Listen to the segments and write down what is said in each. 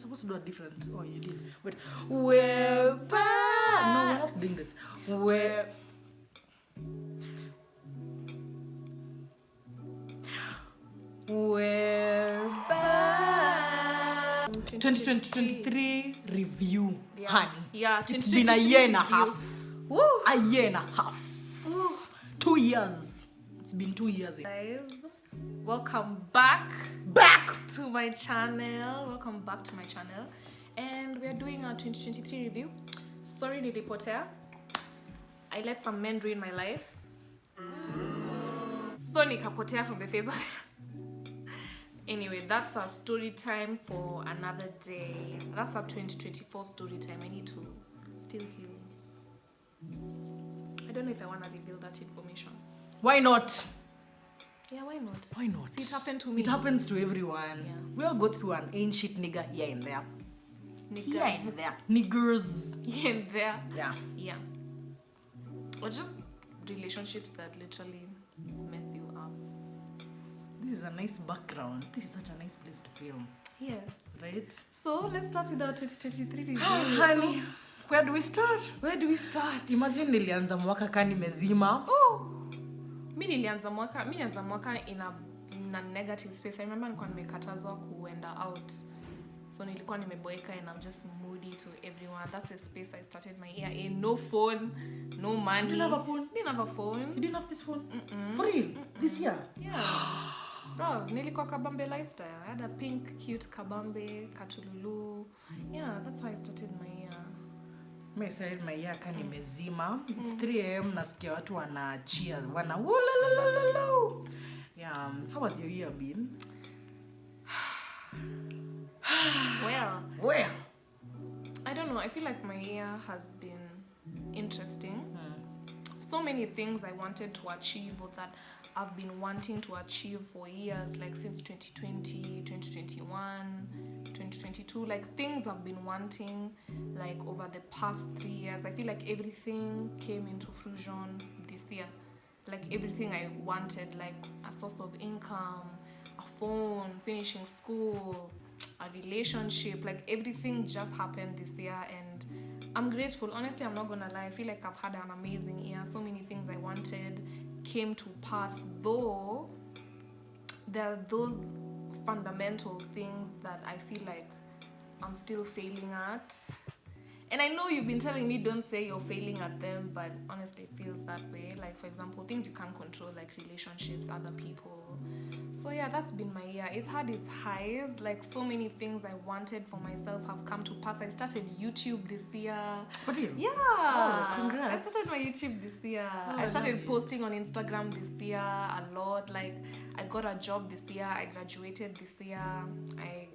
supposed to do a different. Oh, you did. Wait. We're back. No, we're not doing this. We're back. 2023 review, honey. Yeah, it's been a year and a half. Woo. A year and a half. Woo. 2 years. It's been 2 years. Guys, welcome back to my channel. Welcome back to my channel. And we're doing our 2023 review. Sorry, nilipotea. I let some men ruin my life. So nikapotea from the face of Anyway, that's our story time for another day. That's our 2024 story time. I need to still heal. I don't know if I want to reveal that information. Why not? Yeah, why not? Why not? See, it happened to me. It happens to everyone. Yeah. We all go through an ain't shit nigga here and there. Niggas. Here and there. Niggers. Here and there. Yeah. Yeah. Or just relationships that literally mess you up. This is a nice background. This is such a nice place to film. Yes. Right? So let's start with our 2023 review. Honey, where do we start? Where do we start? Imagine nilianza mwaka kani mezima. Oh. Mi nilianza mwaka in a negative space. I remember nilikuwa nimekatazwa kuenda out. So nilikuwa nimeboeka and I'm just moody to everyone. That's the space I started my year in. No phone, no money. You didn't have a phone? Didn't have a phone. You didn't have this phone? For real? This year? Yeah. Bro, nilikuwa kabambe lifestyle. I had a pink, cute kabambe, katululu. Yeah, that's how I started my year. I started my year kani mezima. It's 3 a.m. nasikia watu wana cheer. Wana woo. Yeah, how has your year been? Well, I don't know. I feel like my year has been interesting. So many things I wanted to achieve or that I've been wanting to achieve for years, like since 2020, 2021, 2022, like things I've been wanting like over the past 3 years. I feel like everything came into fruition this year. Like everything I wanted, like a source of income, a phone, finishing school, a relationship, like everything just happened this year and I'm grateful. Honestly, I'm not gonna lie. I feel like I've had an amazing year. So many things I wanted came to pass, though there are those fundamental things that I feel like I'm still failing at. And I know you've been telling me don't say you're failing at them, but honestly it feels that way. Like, for example, things you can't control, like relationships, other people. So yeah, that's been my year. It's had its highs. Like, so many things I wanted for myself have come to pass. I started YouTube this year. For real? Yeah. Oh, congrats. I started my YouTube this year. Oh, I started posting on Instagram this year a lot. Like, I got a job this year. I graduated this year. I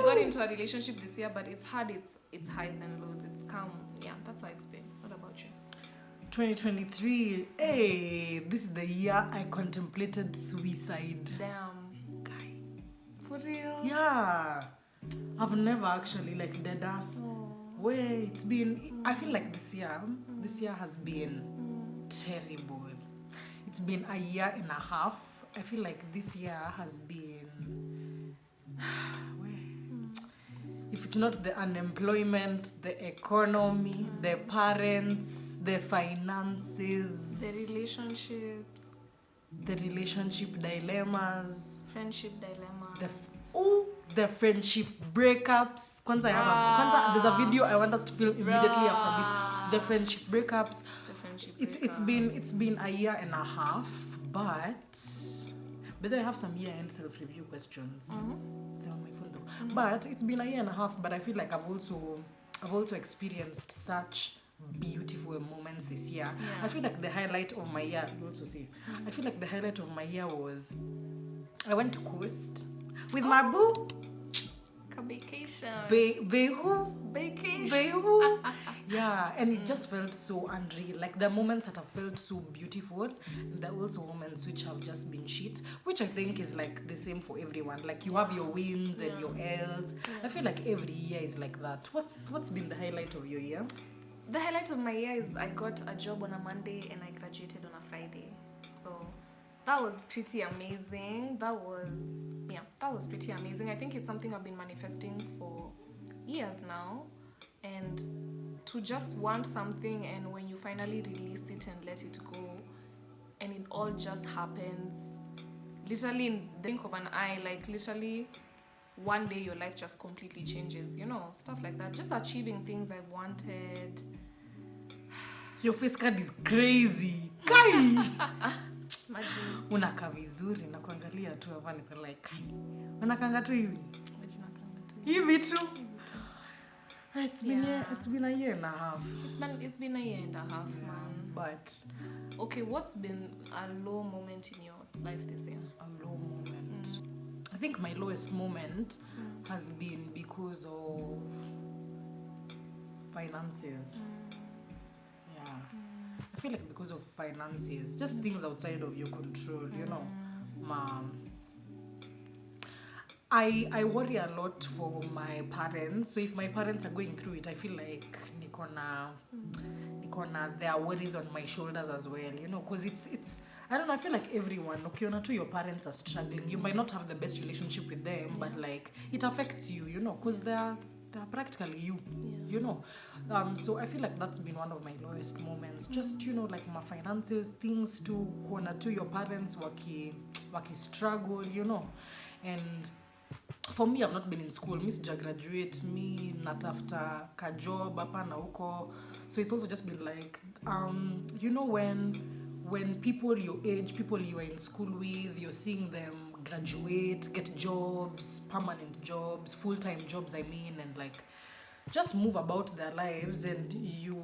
got into a relationship this year, but it's had its highs and lows. It's calm. Yeah, that's how it's been. What about you? 2023. Hey, this is the year I contemplated suicide. Damn. Guy. For real? Yeah. I've never actually like dead ass. Where it's been, I feel like this year has been terrible. It's been a year and a half. I feel like this year has been, if it's not the unemployment, the economy, the parents, the finances, The relationships, the relationship dilemmas, friendship dilemmas. the friendship breakups. Kwanza there's a video I want us to film immediately after this. The friendship breakups. The friendship It's been a year and a half, but I have some year-end self-review questions. They're on my phone though. But it's been a year and a half, but I feel like I've also experienced such beautiful moments this year. Yeah. I feel like the highlight of my year, you also see, I feel like the highlight of my year was I went to Coast with my boo. Vacation. Vacation. Yeah, and it just felt so unreal. Like, the moments that have felt so beautiful, and there are also moments which have just been shit, which I think is like the same for everyone. Like, you have your wins and your L's. I feel like every year is like that. What's been the highlight of your year? The highlight of my year is I got a job on a Monday and I graduated on a Friday. So that was pretty amazing. That was pretty amazing. I think it's something I've been manifesting for years now, and to just want something, and when you finally release it and let it go, and it all just happens literally in the blink of an eye, like literally one day your life just completely changes, stuff like that. Just achieving things I wanted. Your face card is crazy. Kai! Imagine. Unakaa vizuri na kuangalia tu hapa niko like kai. Unakanga tu hivi. Hivi tu. It's been a year and a half. It's been a year and a half, man. But okay, what's been a low moment in your life this year? A low moment. I think my lowest moment has been because of finances. Yeah. I feel like because of finances, just things outside of your control, I worry a lot for my parents. So if my parents are going through it, I feel like nikona their worries on my shoulders as well, because it's I don't know, I feel like everyone, ukiona tu your parents are struggling, you might not have the best relationship with them, but like it affects you, because they're practically you, so I feel like that's been one of my lowest moments. Just like my finances, things to kuona tu your parents waki struggle, and for me, I've not been in school. Me sija graduate, me natafuta ka job hapa na huko. So it's also just been like, when people your age, people you are in school with, you're seeing them graduate, get jobs, permanent jobs, full-time jobs, I mean, and like just move about their lives, and you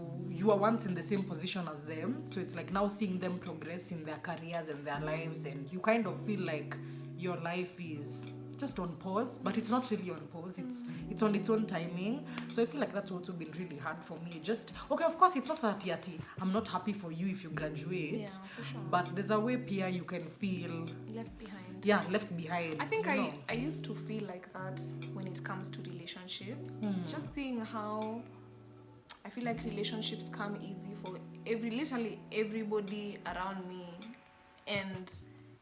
are once in the same position as them. So it's like now seeing them progress in their careers and their lives, and you kind of feel like your life is just on pause, but it's not really on pause, it's on its own timing. So I feel like that's also been really hard for me. Just okay, of course it's not that yati I'm not happy for you if you graduate, yeah, for sure. But there's a way Pia you can feel left behind. I think I used to feel like that when it comes to relationships. Just seeing how I feel like relationships come easy for literally everybody around me, and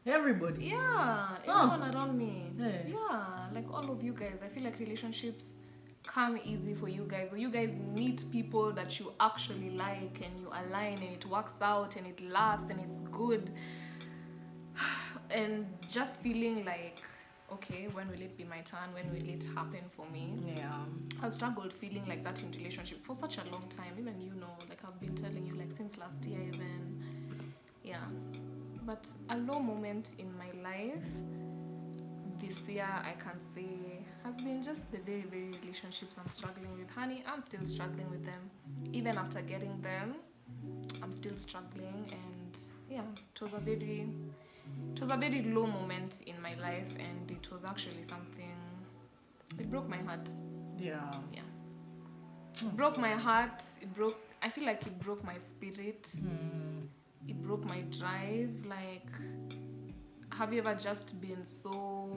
everybody. Yeah, everyone around me. Yeah, like all of you guys. I feel like relationships come easy for you guys. Or you guys meet people that you actually like, and you align, and it works out, and it lasts, and it's good. And just feeling like, okay, when will it be my turn? When will it happen for me? Yeah. I've struggled feeling like that in relationships for such a long time. Even like I've been telling you, like since last year even. Yeah. But a low moment in my life this year, I can say, has been just the very, very relationships I'm struggling with. Honey, I'm still struggling with them. Even after getting them, I'm still struggling. And yeah, it was a very low moment in my life, and it was actually something, it broke my heart. Yeah. It broke my heart. I feel like it broke my spirit. It broke my drive. Like, have you ever just been so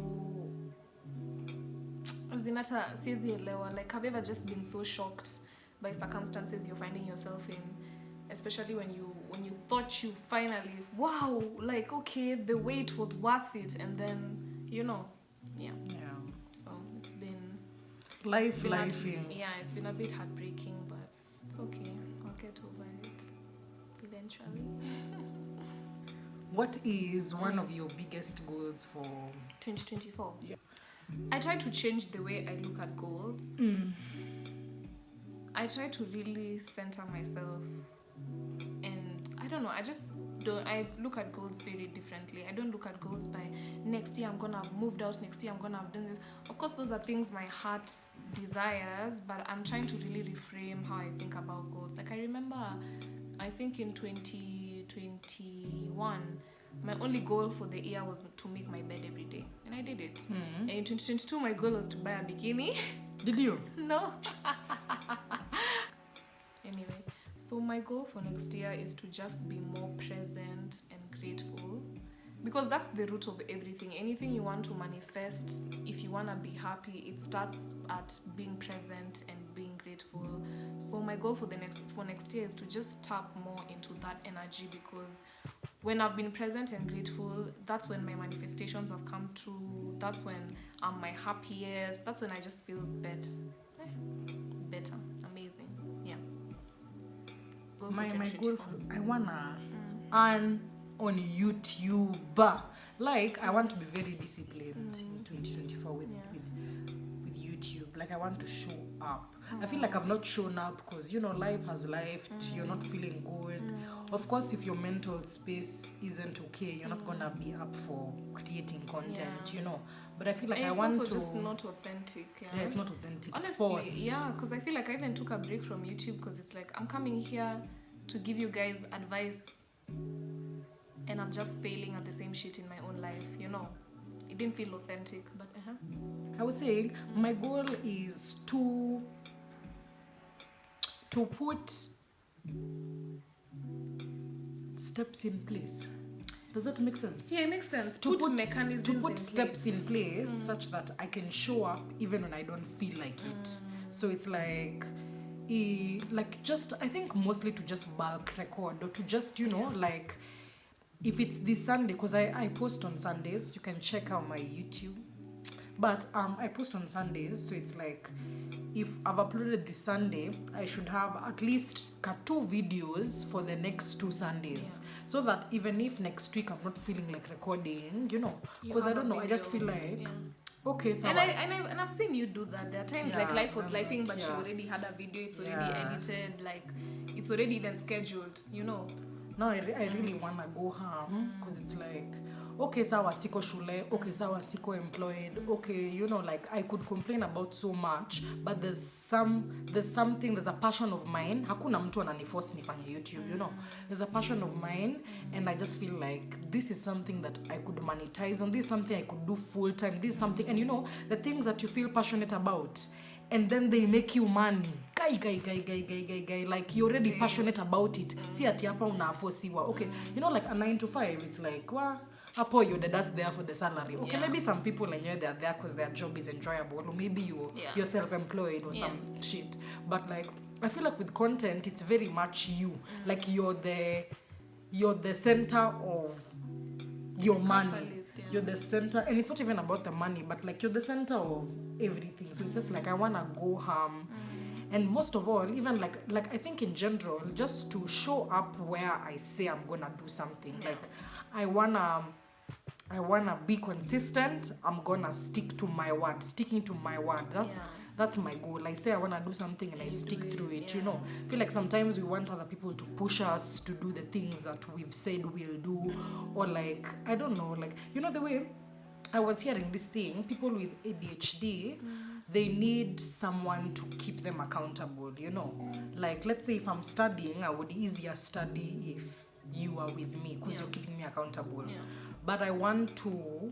like, have you ever just been so shocked by circumstances you're finding yourself in, especially when you thought you finally, wow, like, okay, the wait was worth it, and then so it's been it's been a bit heartbreaking, but it's okay, I'll get over it eventually. What is one of your biggest goals for 2024? Yeah. I try to change the way I look at goals. I try to really center myself, and I don't know, I look at goals very differently. I don't look at goals by next year I'm gonna have moved out, next year I'm gonna have done this. Of course, those are things my heart desires, but I'm trying to really reframe how I think about goals. Like, I remember, I think in 2021, my only goal for the year was to make my bed every day, and I did it. And in 2022, my goal was to buy a bikini. Did you? No. Anyway, so my goal for next year is to just be more present and grateful, because that's the root of everything. Anything you want to manifest, if you want to be happy, it starts at being present and being grateful. So my goal for next year is to just tap more into that energy, because when I've been present and grateful, that's when my manifestations have come true. That's when I'm my happiest. That's when I just feel better, amazing. Yeah. Go for My goal 2024. I wanna earn on YouTube. Like I want to be very disciplined in 2024 with YouTube. Like I want to show up. I feel like I've not shown up because life has left. You're not feeling good. Of course, if your mental space isn't okay, you're not gonna be up for creating content. But I feel like And I it's want also to. just not authentic. Yeah, it's not authentic. It's Honestly, forced. yeah, because I feel like I even took a break from YouTube because it's like I'm coming here to give you guys advice and I'm just failing at the same shit in my own life, It didn't feel authentic, but I was saying my goal is to put steps in place. Does that make sense? yeah, it makes sense. To put mechanisms to put in steps place. in place such that I can show up even when I don't feel like it. So it's like just I think mostly to just bulk record or to just like if it's this Sunday, because I post on Sundays, you can check out my YouTube. But I post on Sundays, so it's like if I've uploaded this Sunday, I should have at least 2 videos for the next 2 Sundays. So that even if next week I'm not feeling like recording, because I don't know, I just feel like okay, so and I've seen you do that. There are times like life was lifing, but you already had a video, it's already edited, like it's already even scheduled, Now I really wanna go home because it's like okay, sawa siko shule, okay, sawa siko employed, okay, like I could complain about so much, but there's something, there's a passion of mine. Hakuna mtu ananiforce nifanye YouTube, There's a passion of mine, and I just feel like this is something that I could monetize on. This is something I could do full time. This is something, and the things that you feel passionate about, and then they make you money. Guy. Like you're already passionate about it. See ati hapa unaforciwa. Okay, like a 9 to 5, it's like, Apo you're just there for the salary. Okay, maybe some people they're there because their job is enjoyable, or maybe you're self-employed or some shit. But like I feel like with content, it's very much you. Like you're the center of your money. You're the center, and it's not even about the money, but like you're the center of everything. So it's just like I wanna go home. And most of all, even like I think in general, just to show up where I say I'm gonna do something. Like I wanna be consistent. I'm gonna stick to my word. Sticking to my word. That's my goal. I say I wanna do something and I stick through it. I feel like sometimes we want other people to push us to do the things that we've said we'll do, or like I don't know, like the way I was hearing this thing. People with ADHD. They need someone to keep them accountable, Like, let's say if I'm studying, I would easier study if you are with me because you're keeping me accountable. But I want to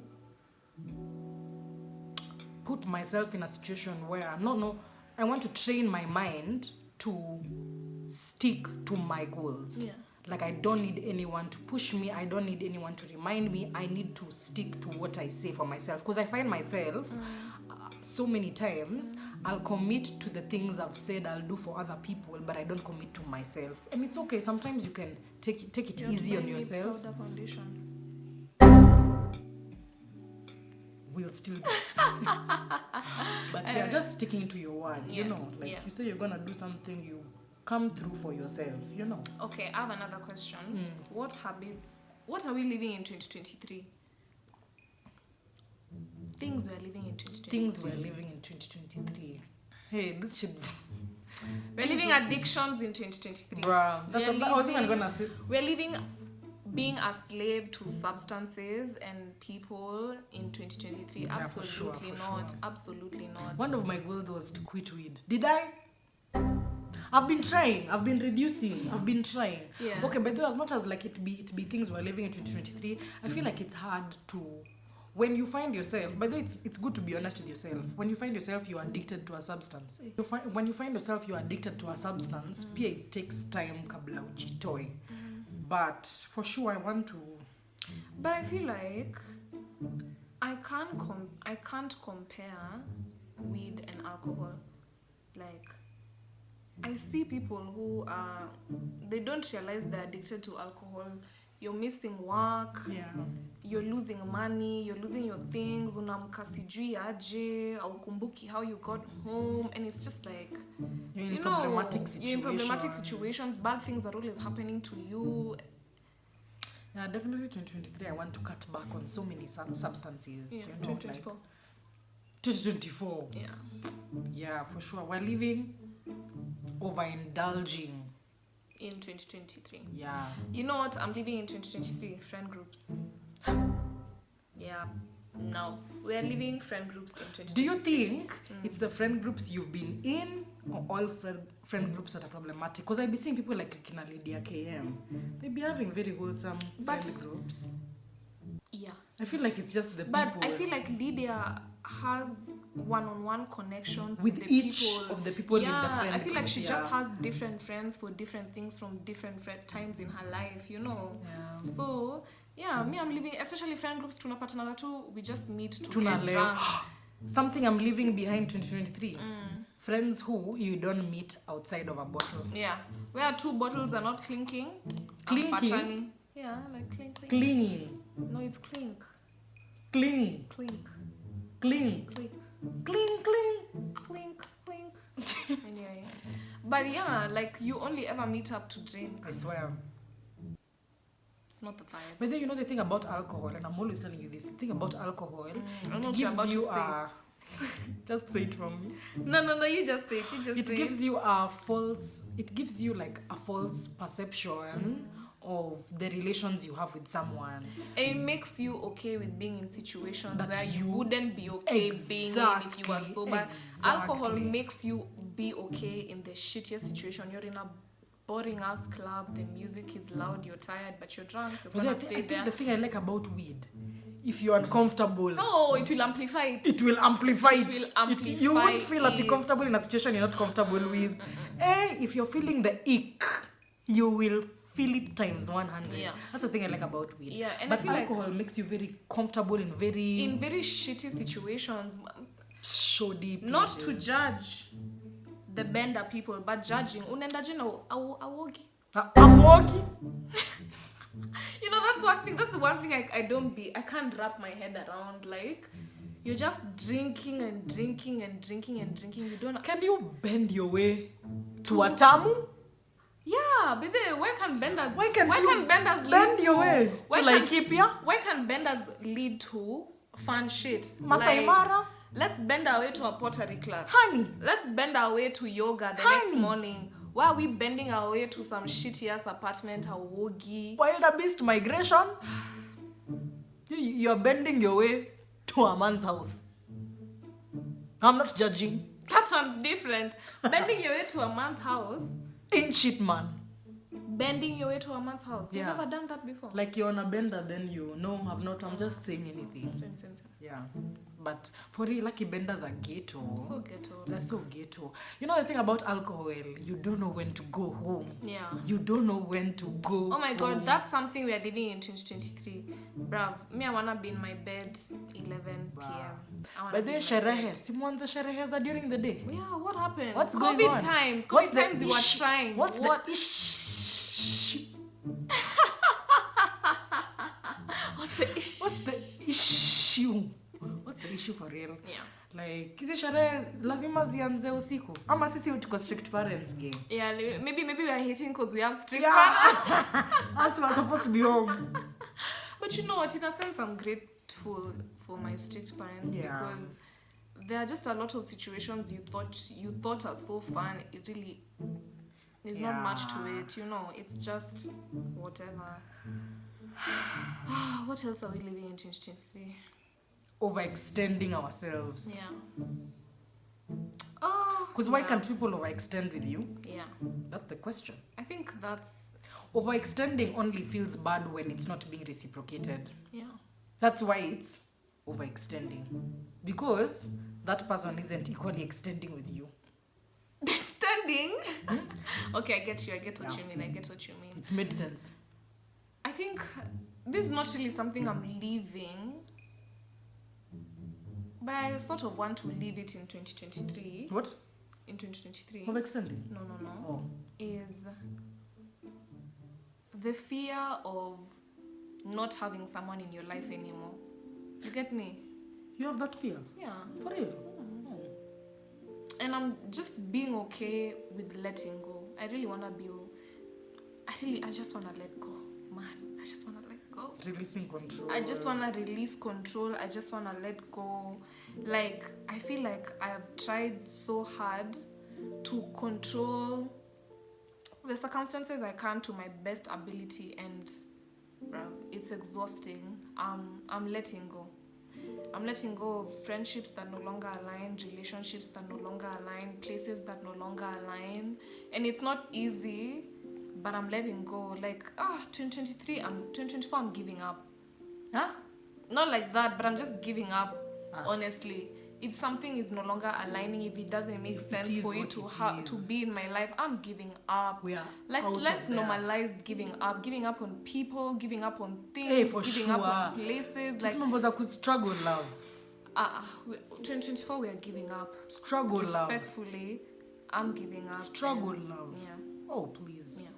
put myself in a situation where, I want to train my mind to stick to my goals. Like, I don't need anyone to push me. I don't need anyone to remind me. I need to stick to what I say for myself. Because I find myself... so many times I'll commit to the things I've said I'll do for other people, but I don't commit to myself. And it's okay. Sometimes you can take it easy on yourself. We'll still be. But just sticking to your word, you say you're gonna do something, you come through for yourself, Okay, I have another question. What are we living in 2023? Things we're living in 2023. Hey, this should be... We're living addictions in 2023. Bruh, that's what I was even gonna say. We're living being a slave to substances and people in 2023. Absolutely not. Absolutely not. One of my goals was to quit weed. Did I? I've been trying. I've been reducing. I've been trying. Yeah. Okay, but as much as like it be things we're living in 2023, I feel like it's hard to... When you find yourself, by the way, it's good to be honest with yourself. When you find yourself you're addicted to a substance, when you find yourself you're addicted to a substance, pia it takes time kabla ujitoe. But for sure I want to. But I feel like I can't compare weed and alcohol. Like I see people who they don't realize they're addicted to alcohol you're missing work, Yeah. you're losing money, you're losing your things, unamka sijui aje, aukumbuki how you got home, and it's just like, You're in you problematic know, situations. you're in problematic situations, bad things are always happening to you. Yeah, definitely 2023, I want to cut back on so many substances. Yeah, You know, 2024. Like 2024. Yeah. Yeah, for sure. We're living overindulging. In 2023. Yeah. You know what? I'm living in 2023. Friend groups. Yeah. No. We're living friend groups in 2023. Do you think it's the friend groups you've been in or all friend groups that are problematic? Because I be seeing people like Kina Lydia KM. They be having very wholesome friend groups. Yeah. I feel like it's just the But people. I feel like Lydia has one-on-one connections with the each people. of the people in the Yeah, friend I feel like group, she yeah. just has different friends for different things from different times in her life, you know. Yeah. So, yeah, me, I'm living, especially friend groups, tunapatana tu, we just meet to Tuna get leo. drunk. Something I'm leaving behind 2023. Friends who you don't meet outside of a bottle. Yeah, where 2 bottles are not clinking. Clinking? Patani. Yeah, like clink, clink. Clinging. No, it's clink. Cling. Clink. Cling. Clink. Cling. Cling. Clink. Clink. Anyway. But yeah, like you only ever meet up to drink. I swear. It's not the vibe. But then you know the thing about alcohol, and I'm always telling you this, the thing about alcohol, I know it what you're gives about to you say. a... Just say it for me. No, you just say it. You just It say gives you like a false perception of the relations you have with someone. And it makes you okay with being in situations That where you you- wouldn't be okay being in if you were sober. Alcohol Exactly. makes you be okay in the shittiest situation. You're in a boring ass club, the music is loud, you're tired, but you're drunk, you're But gonna I stay think there. the thing I like about weed, if you're uncomfortable, Oh, it will amplify it. it will amplify it. will amplify You won't feel it. comfortable in a situation you're not comfortable with. If you're feeling the ick, you will feel it times 100. Yeah. That's the thing I like about weed. Yeah, and but I feel like alcohol makes you very comfortable in very very shitty situations, shoddy places. not to judge the bender people, but judging. Unaendaje na awogi? I'm walking. You know, that's one thing. That's the one thing I can't wrap my head around. Like, you're just drinking and drinking and drinking and drinking. You don't. Can you bend your way to a tamu? Yeah, but then where can benders? Why can't you benders bend lead your to? way Why to can't- Laikipia? Why can benders lead to fun shit? Masai Like, Mara? let's bend our way to a pottery class. Honey. Let's bend our way to yoga the next morning. Why are we bending our way to some shitty ass apartment, a wogi? Wildebeest migration? You're bending your way to a man's house. I'm not judging. That one's different. Bending your way to a man's house. Ain't shit, man. Bending your way to a man's house. You've Yeah. never done that before. Like you're on a bender, then you know, I'm not, I'm just saying anything. Same. Yeah. But for real, lucky benders are ghetto. So ghetto. They're so ghetto. You know the thing about alcohol, you don't know when to go home. Yeah. You don't know when to go Oh my god, home. that's something we are living in 2023. Bruv, me, I wanna be in my bed 11 p.m. I wanna But be then in my bed. sherehe, simuanze sherehe za during the day. Yeah, what happened? What's COVID going on? times. What's COVID the times we were issue? trying. What's what? the issue? What's the issue? What's the issue? What's the issue for real? Yeah. Like, hizi sherehe lazima zianze usiku. Ama sisi tuko strict parents game. Yeah, maybe we are hating because we have strict Yeah. parents. Us were supposed to be home. But you know what? In a sense, I'm grateful for my strict parents because there are just a lot of situations you thought are so fun. It really is not much to it. You know, it's just whatever. What else are we living in 2023? Overextending ourselves. Yeah. Oh. Because why can't people overextend with you? Yeah. That's the question. I think that's. Overextending only feels bad when it's not being reciprocated. Yeah. That's why it's overextending. Because that person isn't equally extending with you. Extending? Okay, I get what you mean. It's made sense. I think this is not really something I'm leaving. But I sort of want to leave it in 2023. What? In 2023. Overextending? No. Oh. Is the fear of not having someone in your life anymore. You get me? You have that fear? Yeah. For real? And I'm just being okay with letting go. I really want to be... I just want to let go. Man, I just want to let go. Releasing control. I just want to release control. I just want to let go. Like, I feel like I have tried so hard to control the circumstances I can to my best ability, and bruv, it's exhausting. I'm letting go. I'm letting go of friendships that no longer align, relationships that no longer align, places that no longer align. And it's not easy, but I'm letting go. Like, 2024, I'm giving up. Huh? Not like that, but I'm just giving up, honestly. If something is no longer aligning, if it doesn't make sense for you to be in my life, I'm giving up. Let's normalize giving up on people, giving up on things, giving up on places. Like, struggle love. 2024, we are giving up. Struggle love. Respectfully, I'm giving up. Struggle love. Yeah. Oh, please. Yeah.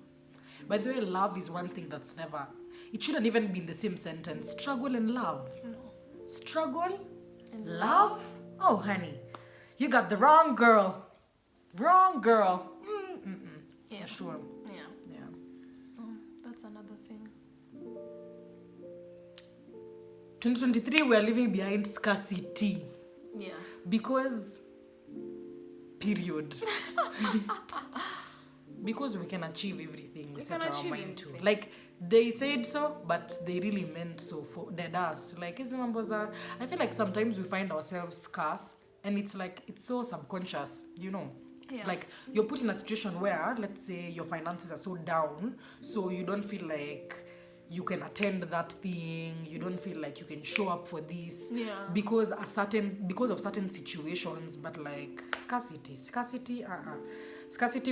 By the way, love is one thing that's never... It shouldn't even be in the same sentence. Struggle and love. No. Struggle and love? Oh, honey. You got the wrong girl. Wrong girl. Yeah. For sure. Yeah. So, that's another thing. 2023, we are living behind scarcity. Yeah. Because... Period. Because we can achieve everything we set our mind to. Like, they said so, but they really meant so for dead us. Like, I feel like sometimes we find ourselves scarce, and it's like, it's so subconscious, you know. Yeah. Like, you're put in a situation where, let's say, your finances are so down, so you don't feel like you can attend that thing, you don't feel like you can show up for this, because of certain situations. But like, scarcity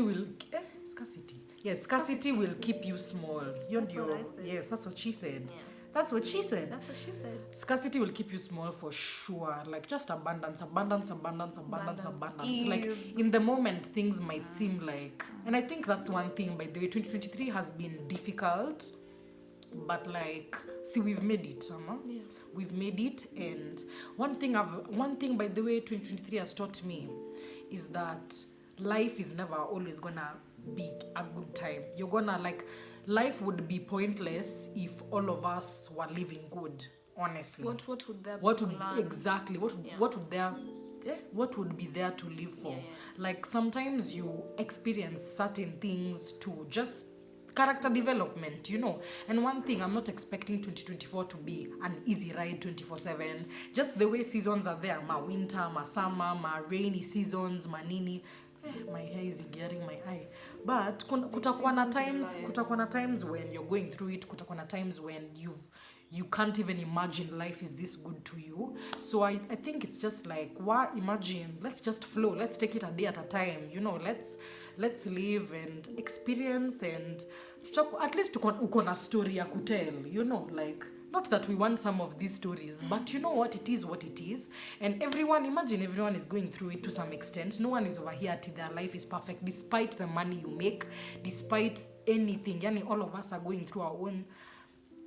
will keep you small. Yes, that's what she said. Yeah. That's what she said. That's what she said. Scarcity will keep you small for sure. Like, just abundance. Like, in the moment, things might seem like... And I think that's one thing, by the way. 2023 has been difficult. But like, see, we've made it, Yeah. We've made it. And one thing, by the way, 2023 has taught me is that life is never always gonna be a good time. You're gonna, like, life would be pointless if all of us were living good, honestly. What would there be? What would be there to live for? Like, sometimes you experience certain things to just character development, you know. And one thing, I'm not expecting 2024 to be an easy ride 24/7. Just the way seasons are there, my winter, my summer, my rainy seasons, my nini. My hair is getting my eye. But kutakuwa na times when you're going through it, kutakuwa na times when you can't even imagine life is this good to you. So I think it's just like, imagine, let's just flow, let's take it a day at a time, you know. Let's live and experience, and at least uko na story ya kutell, you know. Like, not that we want some of these stories, but you know what, it is what it is. And imagine everyone is going through it to some extent. No one is over here till their life is perfect, despite the money you make, despite anything. Yani, all of us are going through our own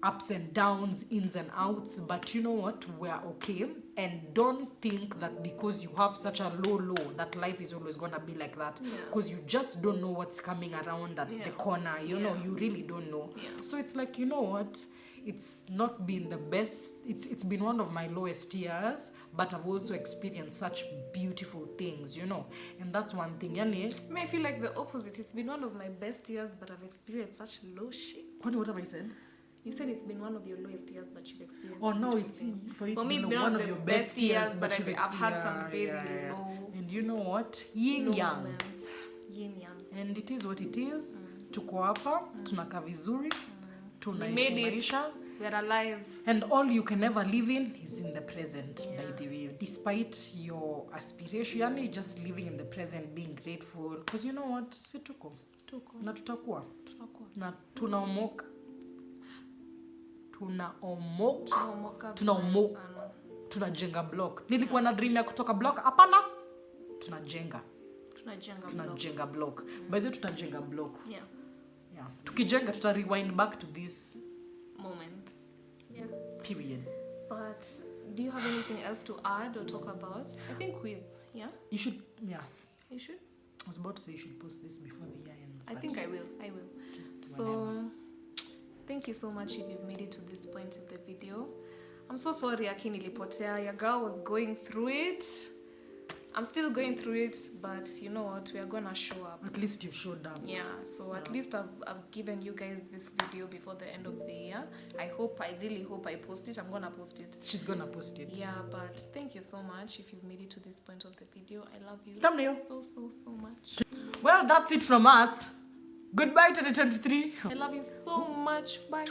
ups and downs, ins and outs. But you know what, we're okay. And don't think that because you have such a low that life is always gonna be like that, because you just don't know what's coming around at the corner, you know. You really don't know. So it's like, you know what, it's not been the best. It's been one of my lowest years, but I've also experienced such beautiful things, you know. And that's one thing. I feel like the opposite. It's been one of my best years, but I've experienced such low shit. What have I said? You said it's been one of your lowest years, but you've experienced. Oh no, it's for me, it's been one of your best years, but I've had some very low. And you know what? Yin yang. And it is what it is. Tuko hapa, tunakaa vizuri, tunaishi maisha. We're alive. And all you can ever live in is in the present, by the way. Despite your aspiration, just living in the present, being grateful. Because you know what? Si tuko. Na tutakuwa. Na tunaomoka. Tunajenga block. Nilikuwa na dream ya kutoka block. Hapana. Tunajenga block. By the way, tutajenga block. Yeah. Tukijenga, tuta rewind back to this Yeah. Period. But do you have anything else to add or talk about? I think we've, yeah? You should, yeah. You should? I was about to say you should post this before the year ends. I think I will. Just So, whenever. thank you so much if you've made it to this point in the video. I'm so sorry, Aki nilipotea. Your girl was going through it. I'm still going through it, but you know what? We are gonna show up. At least you've showed up. Yeah, so at least I've given you guys this video before the end of the year. I really hope I post it. I'm gonna post it. She's gonna post it. Yeah, but thank you so much if you've made it to this point of the video. I love you Thumbnail. so much. Well, that's it from us. Goodbye 2023. I love you so much. Bye.